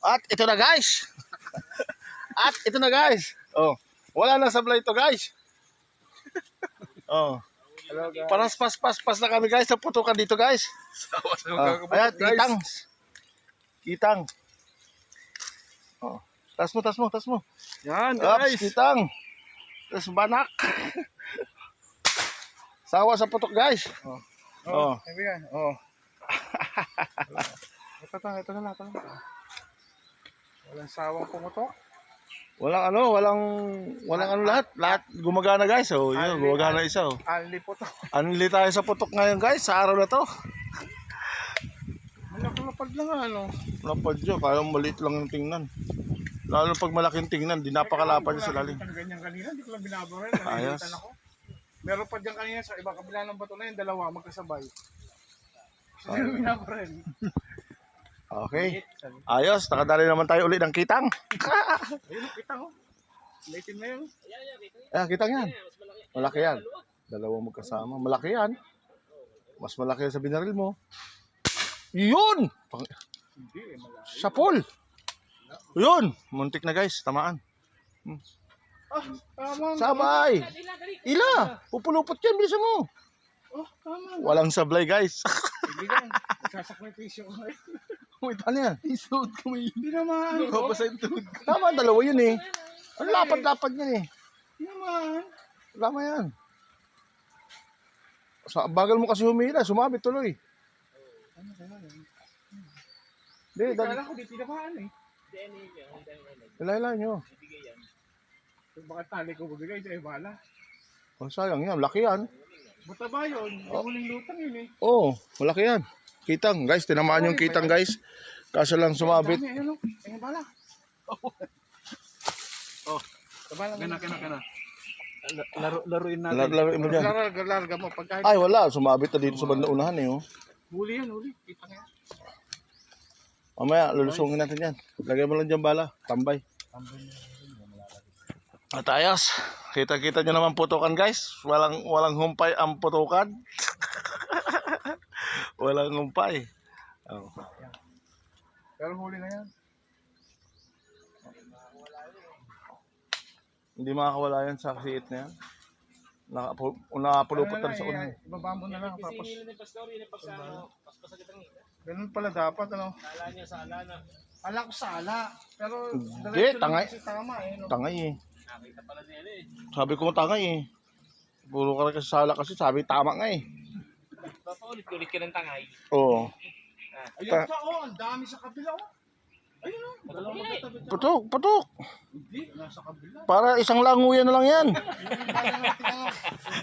At ito na guys. At ito na guys. Oh, wala na sablay ito guys. Oh. Hello guys. Paras pas na kami guys sa putukan dito guys. Oh, ayan, kitang. Kitang. Oh. Tas mo. Yan Ups, guys. kitang. Tapos banak. Sawa sa putok guys. Oh. Oh. Kaibigan. Oh. Ito na lahat. Walang sawang pumutok. Walang ano lahat gumagana guys. Oh, yun, gumagana isa oh. Anli po to. Anli tayo sa putok ngayon guys sa araw na to. Malapad lang ano. Lapad yun, parang maliit lang yung tingnan. Lalo pag malaking tingnan, di napakalapad yun sa lalim. Ganyan kanina, hindi ko lang binabaran. Ayos. Ako. Meron pa dyan kanina sa ibang kabila ng bato na yun, dalawa magkasabay. Hindi ko binabaran. Okay. Ayos, nakadali naman tayo ulit ng kitang. Ayun, kita ko. Laitin na yun. Kitang yan. Malaki yan. Dalawang magkasama. Malaki yan. Mas malaki yan sa binaril mo. Yun! Hindi eh, malaki. Sapol! Yun! Muntik na guys, tamaan. Tama. Sabay! Ila! Pupulupot yan, bilisan mo. Tama. Walang sablay guys. Kaibigan, sasakripisyo ko ngayon. Wait, ano yan? Isuot ko may hindi naman. Tama, dalawa yun eh. Ang lapad-lapad yan eh. Hindi naman. Tama yan. Bagal mo kasi humila, sumabit tuloy. Hindi, Kala ko di tinamaan eh. Ilay nyo. Kung bakit tali ko bibigay sa bala. Oh, sayang yan, laki yan. Bata ba yun? Huling lutang yun eh. Oo, malaki yan. Kitang, guys, tinamaan yung kitang guys. Kaso lang sumabit. Dami, ayun o. Ayun bala. Oh. Tabala Kana. Laruin natin. Laruin mo dyan. Larga mo. Pagkahit. Ay, wala. Sumabit na dito sa banda unahan eh. Oh. Huli yan, huli. Kita nga. Mamaya, lulusungin natin yan. Lagay mo lang dyan bala. Tambay. At ayos. Kita-kita nyo naman putukan guys. Walang humpay ang putukan. Walang humpay. Oh. Pero huli na yan. Hindi makakawala yan sa siit na yan. Nakapulupot na sa unahan. Ibaba mo na lang. Tapos. Ganun pala dapat ano. Sala niya, sala na. Ala ko sala. Pero Hindi, tangay. kasi tama eh. No? Tangay eh. Nakita pala nila eh. Sabi ko tangay eh. Puro ka rin kasi sala kasi sabi tama nga eh. Paulit-ulit ka ng tangay. Oo. Ayun pa oh. Ang dami sa kabila oh. Ayun oh. Dalawa magkatabi. Putok. Hindi. Nasa kabila. Para isang languyan na lang yan.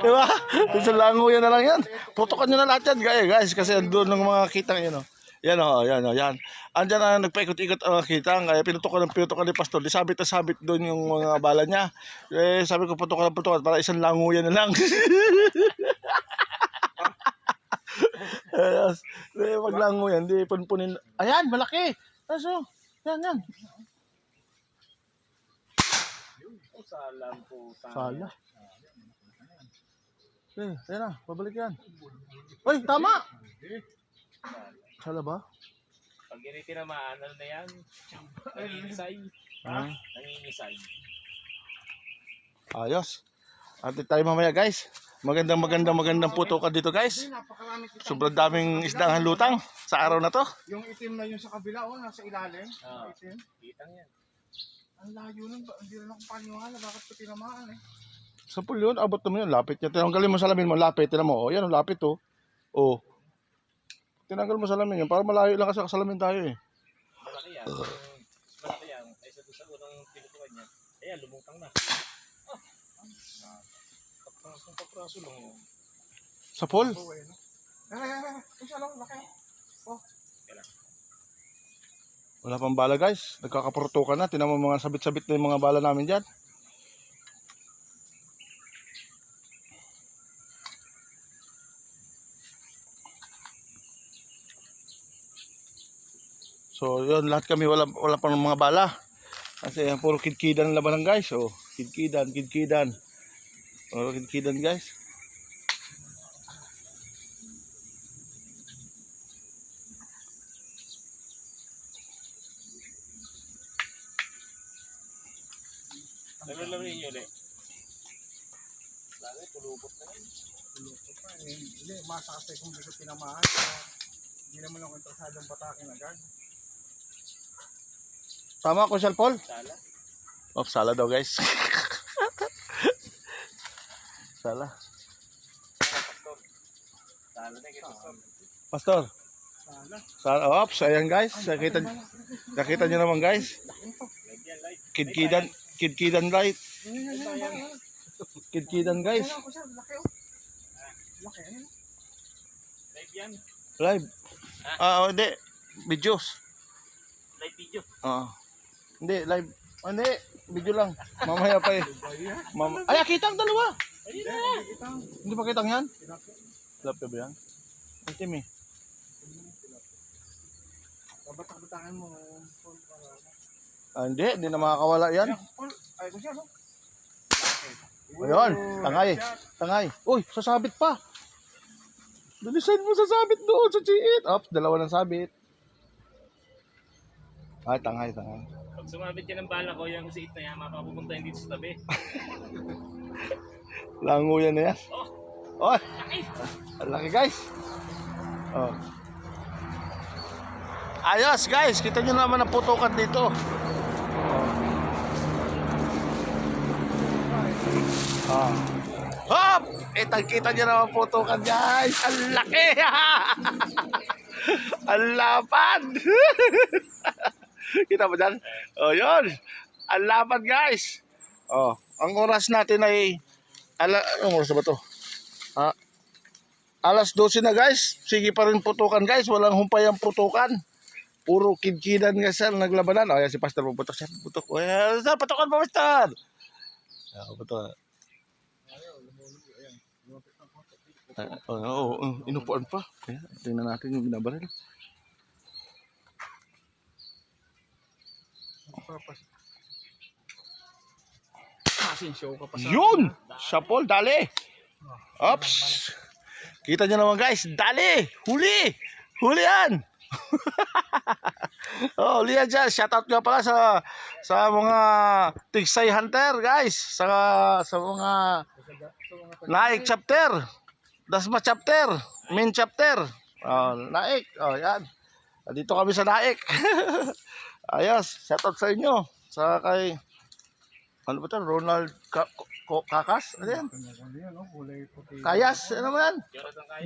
Diba? Isang languyan na lang yan. Putokan nyo na lahat yan guys. Kasi doon ng mga kitang yun. Yan o, yan. Andyan na nagpaikot-ikot ang kitang. Kaya pinutokan ni Pastor. Di sabit na sabit doon yung mga bala niya. Eh, sabi ko putokan para isang languyan na lang. Wag languyan, di punpunin. Ayan, malaki. Kaso, yan. Salam po. Sala. Ayan na, pabalik yan. Uy, tama! Sala ba? Pag ganito naman, ano na yan? Nangingisay. Nangingisay. Ayos. At tayo mamaya guys. Magandang putukan dito guys. Napakarami kita. Sobrang daming isdang lutang sa araw na to. Yung itim na yung sa kabila oh. Nasa ilalim. Ah. Itim. Kitang yan. Ang layo nun. Hindi rin ako paniwala. Bakit ko tinamaan eh. Sa pool yun, abot naman yun. Lapit niya. Tinanggalin mo salamin mo. Lapit. Tinan mo. O yan, lapit oh. Oh. Tinanggal mo salamin yun. Para malayo lang kasi salamin tayo eh. Malaki yan. Malaki yan. Ay sa unang pinutukan niya. Ayan, lumutang na. Kapraso lang yun. Sa pool? Isa lang. Laki. Oh. Wala pang bala guys. Nagkakapurutukan na. Tinan mo mga sabit-sabit na yung mga bala namin dyan. So yun, lahat kami wala pang mga bala. Kasi puro kidkidan ang labanan guys. Oh, kidkidan. Puro kidkidan guys. Laro-laro yun ulit. Lalo, tulupot na rin. Lulupot pa. Hindi, masa kasi kung hindi ko tinamaan. Kaya hindi naman ako interesadong patakin agad. Tama ko, Sir Paul? Sala. Oh, sala daw guys. Sala. Sala na kita. Pastor. Sana. Sala. Ops, ayan guys. Nakita nyo naman guys. Live yan, live. Kidkidan light. Kidkidan guys. Ako siya, laki oh. Laki, ayun. Live yan. Live. Hindi. Videos. Live video. Hindi, live. Hindi, video lang. Mamaya pa eh. Ay, kita ang dalawa. Ayun na. Hindi pa kitang yan? Tilapia ba yan? Ang tim eh. Babatak-batakan mo. Paul, para. Hindi na makakawala yan. Paul, ay ko siya, no? Ayun, tangay. Uy, sasabit pa. Bilisan mo sasabit doon sa chiit. Ops, dalawa ng sabit. Ay, tangay. Pag sumabit ka ng bala ko, yung siit na yan, mapapupunta yun dito sa tabi. Lango yan na yan. Oh, Oy, laki. ang laki guys. Oh. Ayos guys, kita nyo naman ang putukan dito. Hop! Kita nyo naman ang putukan guys. Ang laki! Ang lapad! Kita mo dyan? Oh, yun. Ang lapad guys. Oh, ang oras natin ay anong oras na ba to? Alas 12 na guys. Sige pa rin putukan guys. Walang humpay ang putukan. Puro kidkidan guys sir. Naglabanan. O yan si Pastor puputok siya. Putok. O yan. Sir, putukan pa Pastor. Putukan. Inupuan pa. Ayan, tingnan natin yung binabaril. Kasing show ka pa sa Yun! Siya Paul, dali! Ops! Kita nyo naman guys, dali! Huli! Huli yan! Huli yan dyan. Shoutout nga pala sa mga Tigsay Hunter guys. Sa mga Naik chapter. Dasma chapter. Main chapter. Naik. Yan. Dito kami sa Naik. Ayos. Shoutout sa inyo. Sa kay ano ba ito? Ronald Kakas? Ano yan? Kayas? Ano ba yan?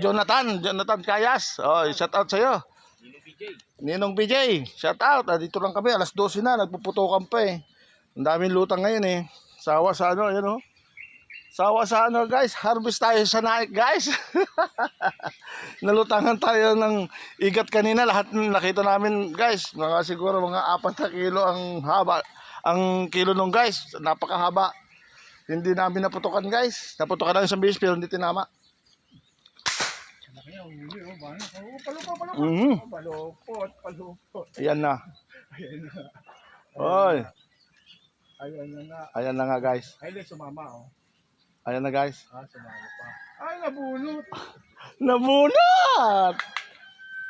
Jonathan Kayas. Shout out sa'yo. Ninong PJ. Shout out. Dito lang kami. Alas 12 na. Nagpuputukan pa eh. Ang daming lutang ngayon eh. Sawa sa ano. Ayan oh. Sawa sa ano guys. Harvest tayo sa Naik guys. Nalutangan tayo ng igat kanina. Lahat nakita namin guys. Siguro mga 4 na kilo ang haba. Ang kilo nung guys, napakahaba. Hindi namin naputukan guys. Naputukan namin sa base pero hindi tinama. Palupot. Ayan na. Oy. Ayan na nga guys. Ay, sumama oh. Ayan na guys. Sumama pa. Ay, nabunot. Nabunot!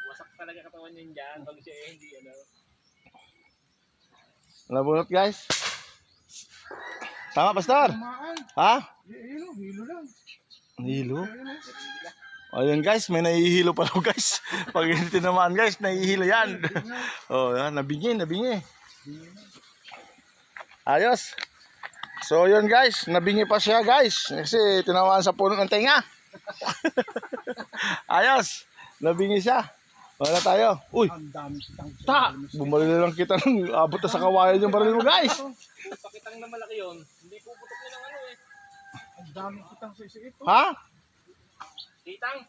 Wasak talaga katawan yun dyan. Pag siya hindi, ano. Nabunot guys. Tama Pastor? Tamaan. Ha? Hilo lang. Hilo? Ayun guys, may nahihilo pa daw guys. Pag hindi tinamaan guys, nahihilo yan. Yan, nabingi. Ayos. So yun guys, nabingi pa siya guys. Kasi tinamaan sa puno ng tenga. Ayos. Nabingi siya. Wala tayo. Uy, Ang dami kitang bumalik na lang kita ng abot na sa kawayan yung baril mo guys. Pakitang na malaki yun. Hindi puputok yun ng ano eh. Ang dami kitang sisiit. Ha? Kitang.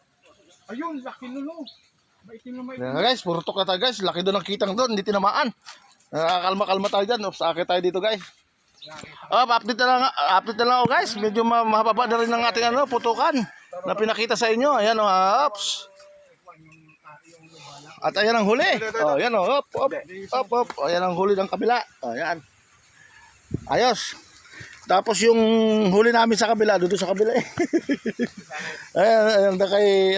Ayun, laki nulo. Maitim na maitim. Yan guys, puro tok na tayo guys. Laki doon ang kitang doon, hindi tinamaan. Nakakalma-kalma tayo dyan. Oops, akit tayo dito guys. Update na lang ako guys. Medyo mahaba na rin ng ating putukan na pinakita sa inyo. Ayan ops. At ayan ang huli. Ayan op. Ayan ang huli ng kabila. Ayan. Ayos. Tapos yung huli namin sa kabila, doon sa kabila eh. Ayan kay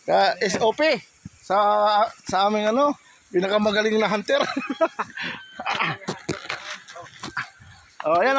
ka SOP sa aming pinakamagaling na hunter. Oh, ayan.